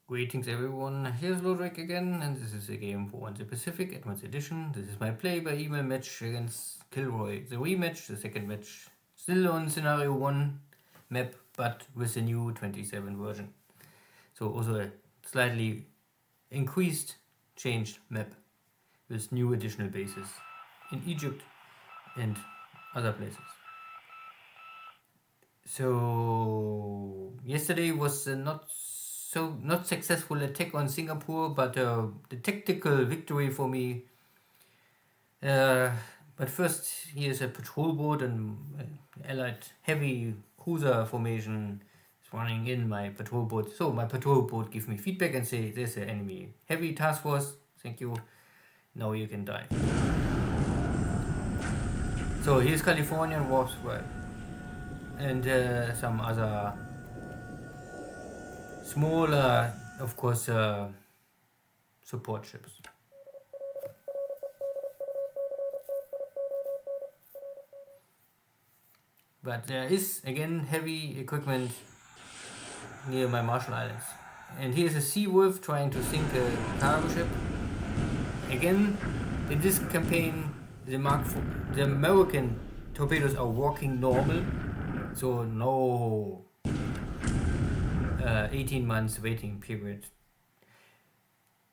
Greetings everyone, here's Lodrick again, and this is a game for the Pacific Advanced Edition. This is my play by email match against KilRoy. The rematch, the second match, still on scenario 1 map, but with the new 27 version. So also a slightly increased, changed map with new additional bases in Egypt and other places. So yesterday was not successful attack on Singapore, but the tactical victory for me. But first, here's a patrol boat and allied heavy cruiser formation is running in my patrol boat. So my patrol boat gives me feedback and say, "There's an enemy heavy task force. Thank you. Now you can die." So here's Californian warp squad and some other smaller, of course, support ships. But there is again heavy equipment near my Marshall Islands. And here's a sea wolf trying to sink a cargo ship. Again, in this campaign, the American torpedoes are working normal, so no 18 months waiting period.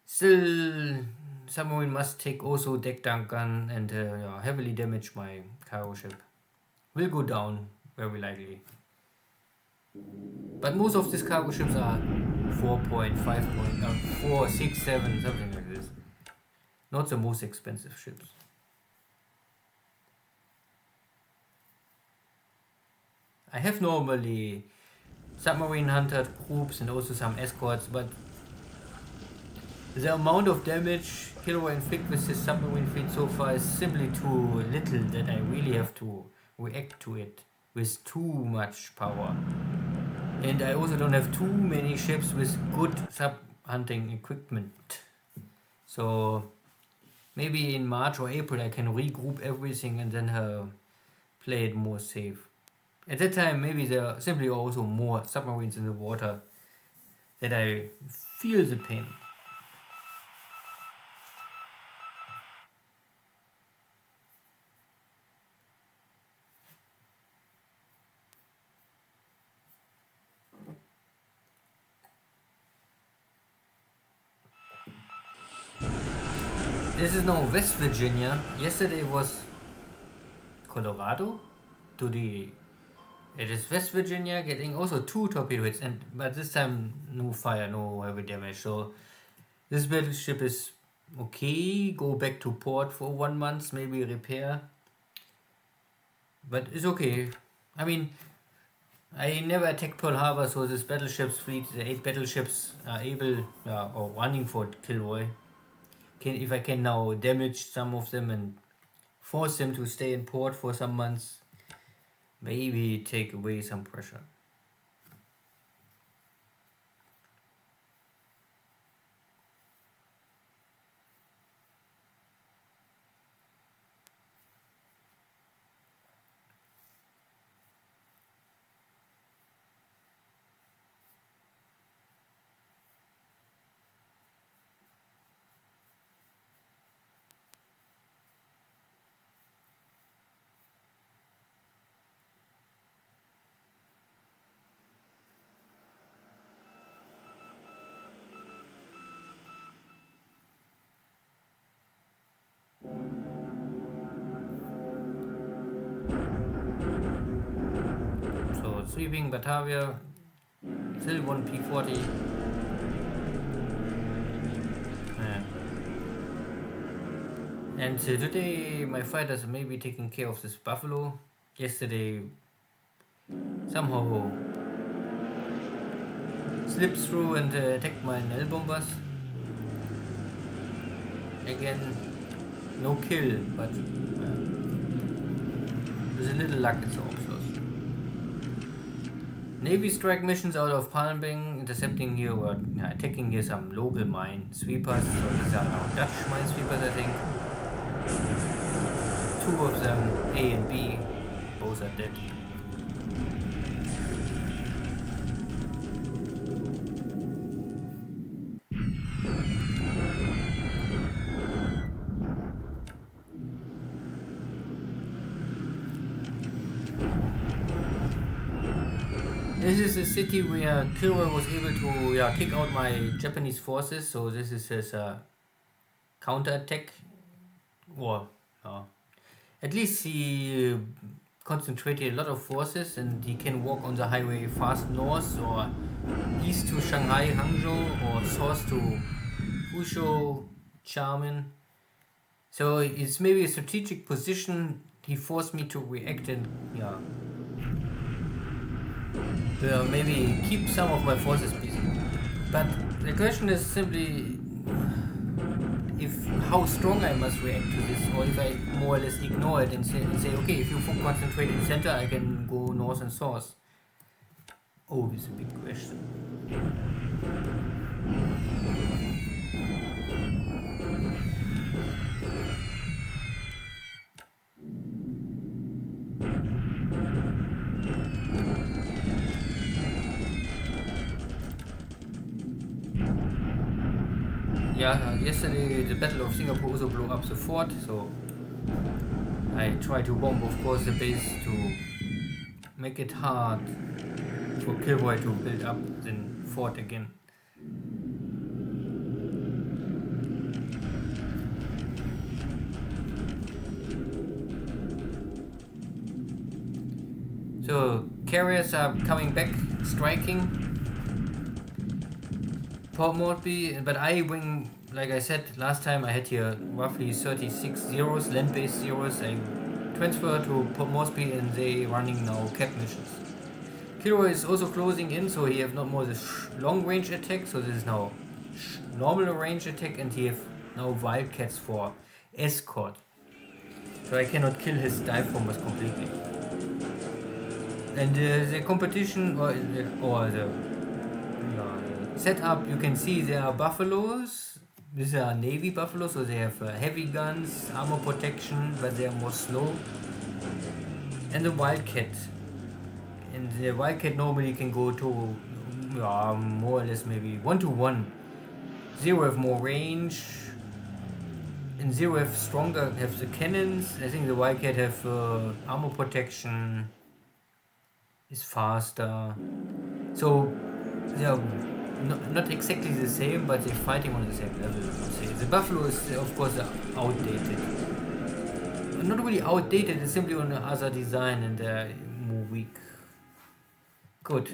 Still, submarine must take also deck dunk gun and heavily damage my cargo ship. Will go down very likely. But most of these cargo ships are 4, 6, 7, something like this. Not the most expensive ships. I have normally submarine hunter groups and also some escorts, but the amount of damage KilRoy inflict with his submarine fleet so far is simply too little that I really have to react to it with too much power. And I also don't have too many ships with good sub-hunting equipment. So maybe in March or April I can regroup everything and then play it more safe. At that time maybe there are simply also more submarines in the water that I feel the pain. This is now West Virginia. Yesterday was Colorado. It is West Virginia getting also 2 torpedo hits, but this time no fire, no heavy damage. So this battleship is okay. Go back to port for 1 month, maybe repair. But it's okay. I mean, I never attacked Pearl Harbor, so this battleship's fleet, the 8 battleships, are able or running for KilRoy. If I can now damage some of them and force them to stay in port for some months, maybe take away some pressure. So sweeping Batavia, still 1 P40. And today my fighters are maybe taking care of this buffalo. Yesterday somehow slipped through and attacked my Nell bombers. Again, no kill, but with a little luck it's also. Navy strike missions out of Palm Bay, intercepting here or attacking here some local mine sweepers. So these are now Dutch mine sweepers, I think. 2 of them, A and B, both are dead. This is a city where KilRoy was able to kick out my Japanese forces, so this is his counter-attack. Or at least he concentrated a lot of forces and he can walk on the highway fast north or east to Shanghai, Hangzhou, or south to Fuzhou, Xiamen. So it's maybe a strategic position. He forced me to react and maybe keep some of my forces busy. But the question is simply if how strong I must react to this, or if I more or less ignore it and say okay, if you concentrate in the center, I can go north and south. Oh, this is a big question. Yesterday the Battle of Singapore also blew up the fort, so I tried to bomb, of course, the base to make it hard for KilRoy to build up the fort again. So carriers are coming back, striking Port Moresby, but I wing, like I said last time, I had here roughly 36 zeros, land-based zeros. I transfer to Port Moresby and they running now cap missions. KilRoy is also closing in, so he have not more this long range attack, so this is now normal range attack, and he have now wildcats for escort. So I cannot kill his dive bombers completely. And the competition or the setup, you can see there are buffaloes. These are Navy buffaloes, so they have heavy guns, armor protection, but they are more slow. And the wildcat. And the wildcat normally can go to more or less maybe 1-to-1. Zero have more range, and zero have stronger, have the cannons. I think the wildcat have armor protection, is faster. So they are not exactly the same, but they're fighting on the same level, I would say. The buffalo is of course outdated. Not really outdated, it's simply on other design and more weak. Good.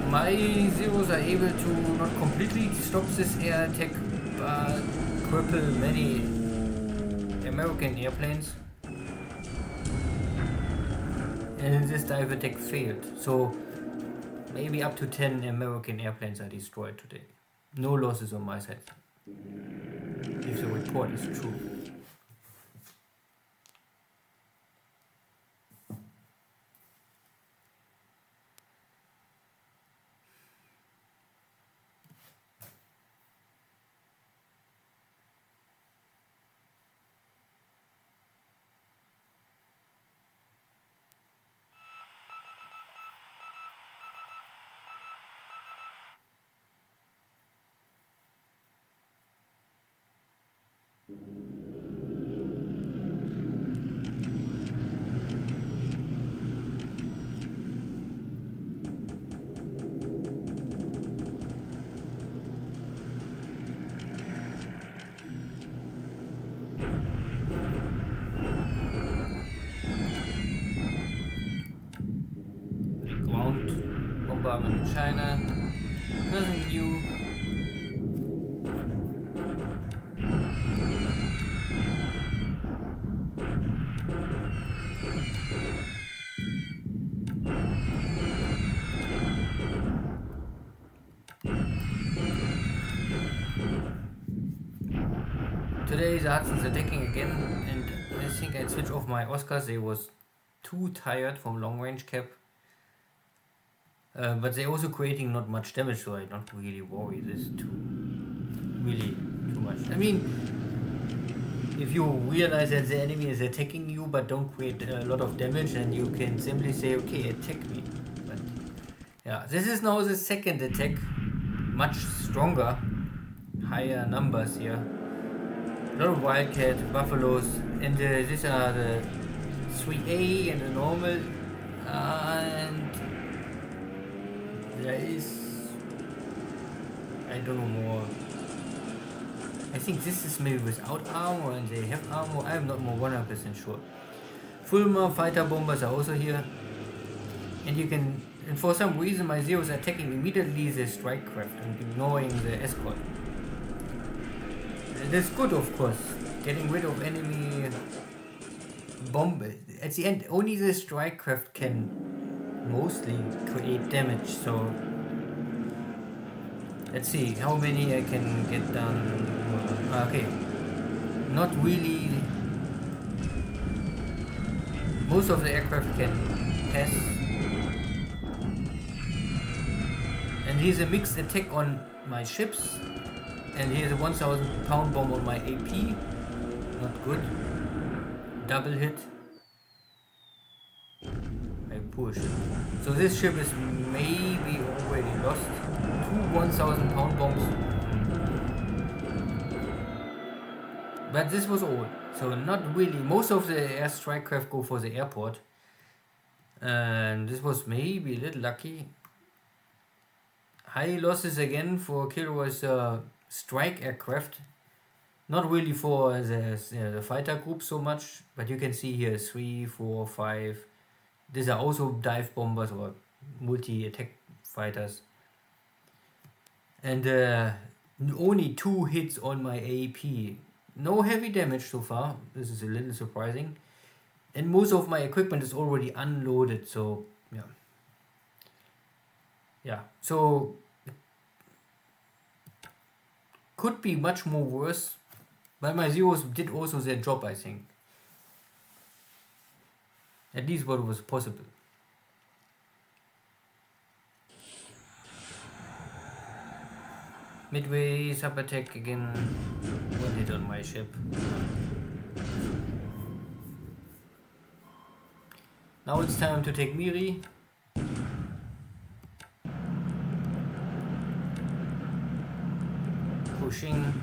My zeros are able to not completely stop this air attack, but cripple many American airplanes. And this dive attack failed. So maybe up to 10 American airplanes are destroyed today. No losses on my side, if the report is true. In China, nothing new. Today the Hudson's attacking again, and I think I'd switch off my Oscars. They was too tired from long range cap. But they're also creating not much damage, so I don't really worry this too much. I mean, if you realize that the enemy is attacking you but don't create a lot of damage, then you can simply say, okay, attack me. But yeah, this is now the second attack, much stronger, higher numbers here. A lot of wildcat, buffaloes, and these are the 3A and the normal, and there is, I don't know more. I think this is maybe without armor and they have armor. I'm not more 100% sure. Fulmer fighter bombers are also here. And you can, and for some reason my Zero is attacking immediately the strike craft and ignoring the escort. It is good, of course, getting rid of enemy bomb. At the end, only the strike craft can mostly create damage, so let's see how many I can get done. Okay, not really. Most of the aircraft can pass. And here's a mixed attack on my ships. And here's a 1000 pound bomb on my AP. Not good. Double hit. I push. So this ship is maybe already lost. Two 1000 pound bombs. But this was all. So not really. Most of the airstrike craft go for the airport. And this was maybe a little lucky. High losses again for KilRoy's strike aircraft. Not really for the fighter group so much, but you can see here 3, 4, 5. These are also dive bombers or multi-attack fighters. And only 2 hits on my AP. No heavy damage so far. This is a little surprising. And most of my equipment is already unloaded, so yeah. Yeah, so could be much more worse, but my Zeros did also their job, I think. At least what was possible. Midway, sub attack again. One hit on my ship. Now it's time to take Miri. Pushing.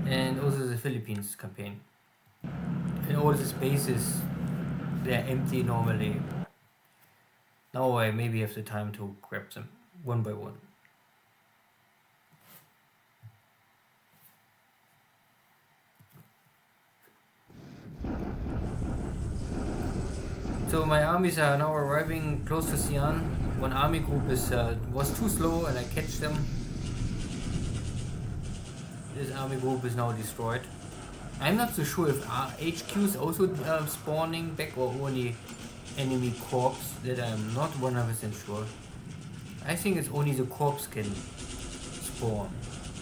And also the Philippines campaign. And all the spaces, they're empty normally. Now I maybe have the time to grab them one by one. So my armies are now arriving close to Xi'an. One army group was too slow and I catch them. This army group is now destroyed. I'm not so sure if HQ is also spawning back or only enemy corps. That I'm not 100% sure. I think it's only the corps can spawn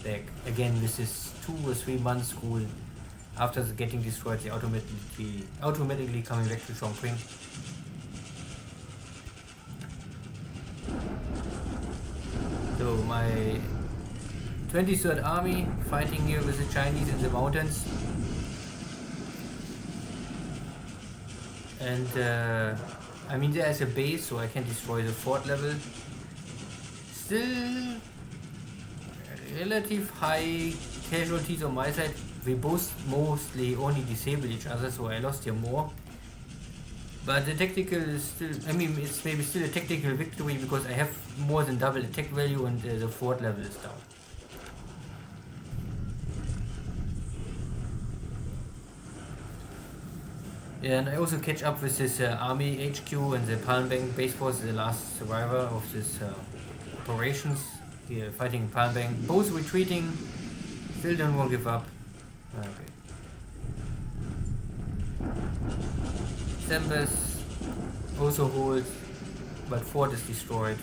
back. Again, this is 2 or 3 months rule. After getting destroyed, they automatically coming back to Chongqing. So my 23rd Army fighting here with the Chinese in the mountains. And I mean there is a base so I can destroy the fort level. Still relative high casualties on my side. We both mostly only disabled each other, so I lost here more. But the tactical is still, I mean, it's maybe still a tactical victory because I have more than double attack value and the fort level is down. Yeah, and I also catch up with this army HQ and the Palmbang base force, the last survivor of this operations. Here fighting Palmbang, both retreating, still don't want to give up. Okay. Sembes also holds, but fort is destroyed.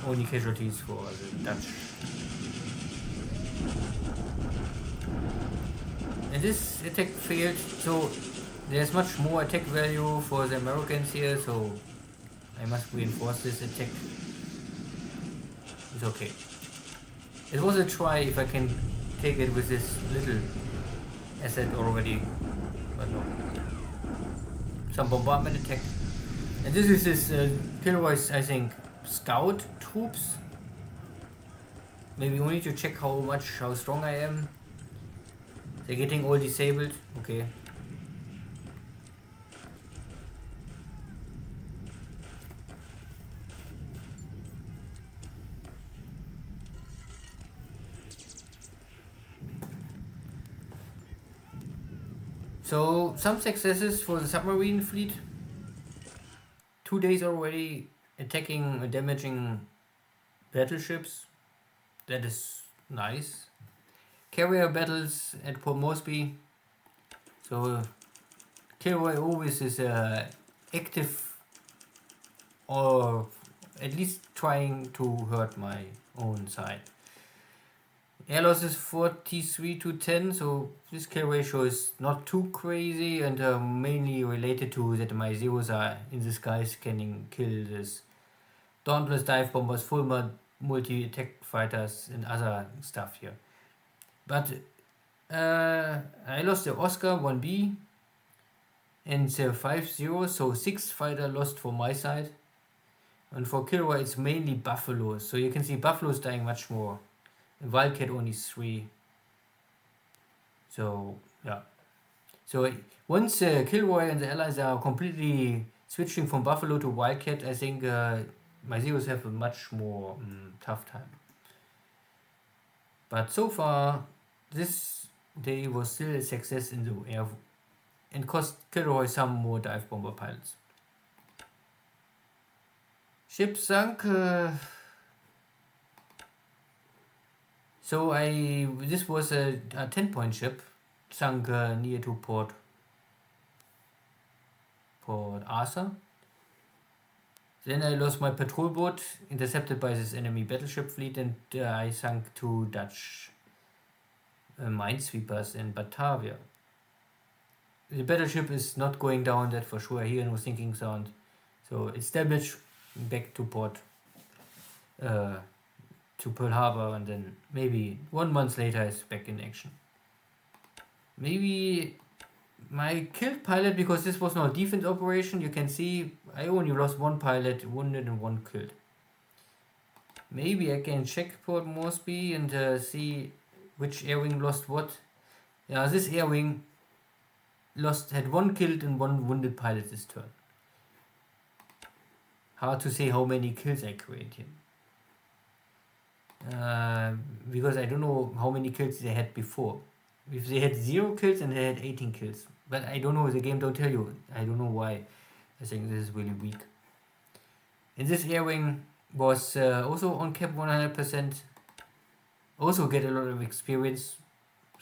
Only casualties for the Dutch. And this attack failed, so there's much more attack value for the Americans here, so I must reinforce this attack. It's okay. It was a try if I can take it with this little asset already, but no. Some bombardment attack. And this is this KilRoy's, I think, scout troops. Maybe we need to check how strong I am. They're getting all disabled, okay. So some successes for the submarine fleet. 2 days already attacking and damaging battleships. That is nice. Carrier battles at Port Moresby. So KilRoy always is active, or at least trying to hurt my own side. Air loss is 43 to 10, so this kill ratio is not too crazy, and mainly related to that my zeros are in the sky scanning kills, Dauntless dive bombers, full multi-attack fighters, and other stuff here. But I lost the Oscar 1B and the 5-0, so 6 fighter lost for my side. And for KilRoy it's mainly Buffaloes, so you can see Buffaloes dying much more. And Wildcat only 3. So yeah. So once KilRoy and the allies are completely switching from Buffalo to Wildcat, I think my zeros have a much more tough time. But so far, this day was still a success in the air and cost KilRoy some more dive bomber pilots. Ship sunk. So this was a 10-point ship, sunk near to Port Arthur. Then I lost my patrol boat, intercepted by this enemy battleship fleet, and I sunk 2 Dutch minesweepers in Batavia. The battleship is not going down, that for sure. I hear no sinking sound. So it's damaged back to port, to Pearl Harbor, and then maybe 1 month later it's back in action. Maybe my killed pilot, because this was not a defense operation, you can see I only lost 1 pilot wounded and 1 killed. Maybe I can check Port Moresby and see which air wing lost what. Yeah, this air wing had 1 killed and 1 wounded pilot this turn. Hard to say how many kills I create here. Because I don't know how many kills they had before. If they had 0 kills and they had 18 kills. But I don't know, the game don't tell you. I don't know why. I think this is really weak. And this air wing was also on cap 100%. Also get a lot of experience.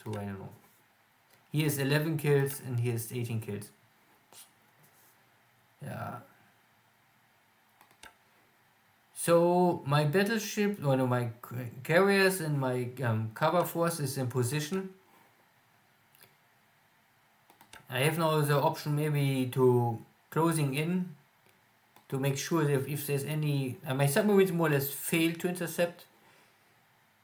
So I don't know. Here's 11 kills and here's 18 kills. Yeah. So my battleship, or no, my carriers and my cover force is in position. I have now the option maybe to closing in to make sure that if there's any... my submarines more or less fail to intercept.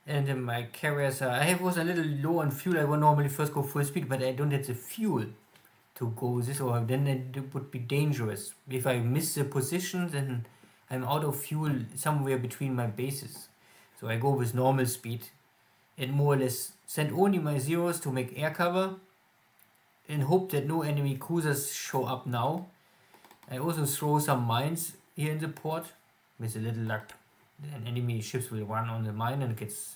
And my carriers I was a little low on fuel. I would normally first go full speed, but I don't have the fuel to go this, or then it would be dangerous. If I miss the position, then I'm out of fuel somewhere between my bases. So I go with normal speed and more or less send only my zeros to make air cover and hope that no enemy cruisers show up now. I also throw some mines here in the port. With a little luck, then enemy ships will run on the mine and gets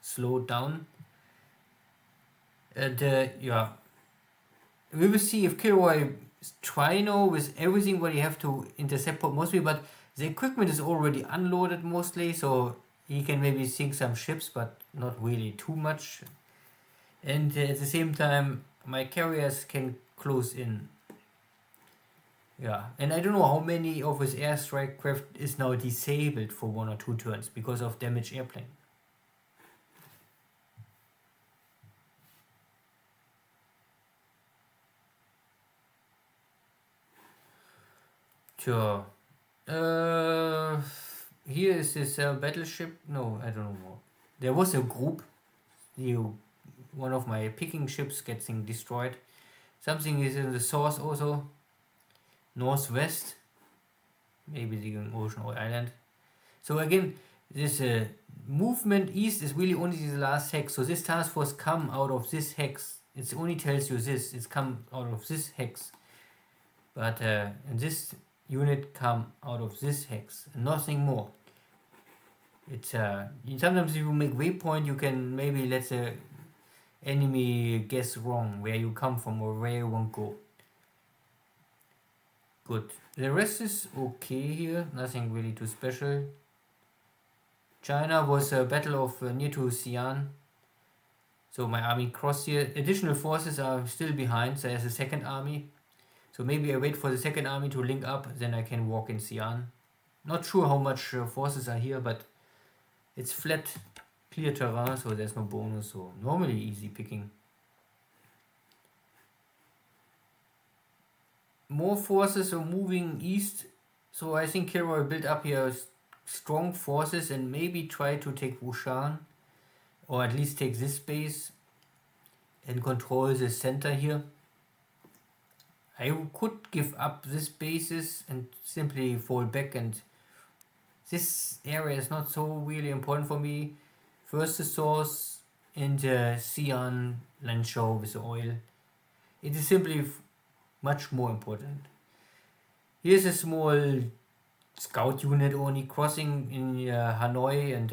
slowed down. And yeah, we will see if KilRoy try now with everything what you have to intercept Port Moresby, but the equipment is already unloaded mostly, so he can maybe sink some ships, but not really too much. And at the same time, my carriers can close in. Yeah, and I don't know how many of his airstrike craft is now disabled for 1 or 2 turns because of damaged airplane. Sure. Here is this battleship. No, I don't know more. There was a group. One of my picking ships getting destroyed. Something is in the source also. Northwest. Maybe the ocean or island. So again, this movement east is really only the last hex. So this task force come out of this hex. It only tells you this. It's come out of this hex. But and this unit come out of this hex. Nothing more. It's sometimes if you make waypoint, you can maybe let the enemy guess wrong where you come from or where you want to go. Good. The rest is okay here, nothing really too special. China was a battle of near to Xi'an. So my army crossed here. Additional forces are still behind, so there's a second army. So maybe I wait for the second army to link up, then I can walk in Xi'an. Not sure how much forces are here, but it's flat, clear terrain, so there's no bonus, so normally easy picking. More forces are moving east, so I think KilRoy built up here strong forces and maybe try to take Wushan, or at least take this base and control the center here. I could give up this bases and simply fall back, and this area is not so really important for me. First the source and the Xi'an Lanzhou with the oil. It is simply much more important. Here's a small scout unit only crossing in Hanoi and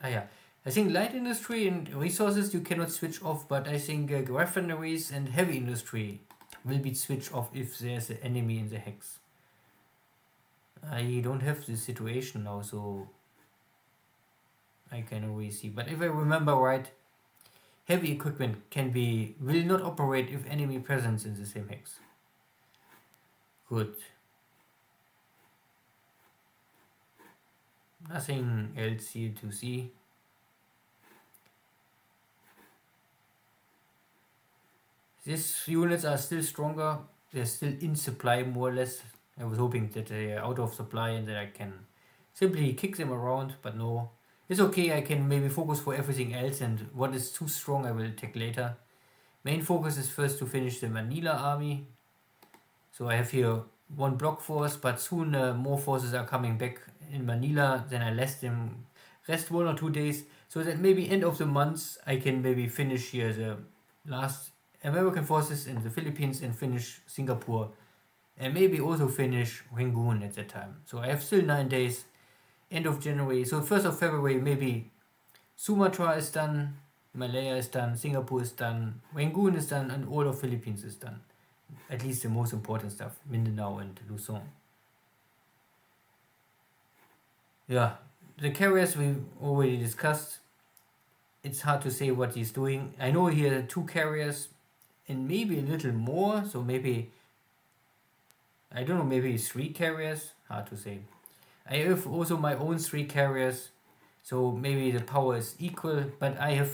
I think light industry and resources you cannot switch off, but I think refineries and heavy industry will be switched off if there's an enemy in the hex. I don't have this situation now, so I can always see. But if I remember right, heavy equipment will not operate if enemy presence in the same hex. Good. Nothing else here to see. These units are still stronger. They're still in supply more or less. I was hoping that they are out of supply and that I can simply kick them around, but no. It's okay, I can maybe focus for everything else, and what is too strong I will attack later. Main focus is first to finish the Manila army. So I have here one block force, but soon more forces are coming back in Manila. Then I rest 1 or 2 days, so that maybe end of the month I can maybe finish here the last American forces in the Philippines and finish Singapore, and maybe also finish Rangoon at that time. So I have still 9 days, end of January. So 1st of February maybe Sumatra is done, Malaya is done, Singapore is done, Rangoon is done, and all of Philippines is done. At least the most important stuff, Mindanao and Luzon. Yeah, the carriers we already discussed. It's hard to say what he's doing. I know he had 2 carriers and maybe a little more, so maybe, I don't know, maybe 3 carriers, hard to say. I have also my own 3 carriers, so maybe the power is equal, but I have,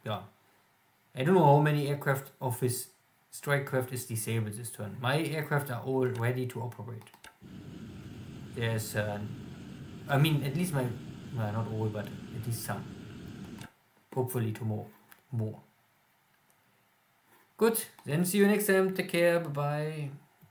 I don't know how many aircraft of his strike craft is disabled this turn. My aircraft are all ready to operate. There's, I mean, at least my, well, not all, but at least some. Hopefully tomorrow, more. Good, then see you next time. Take care, bye bye.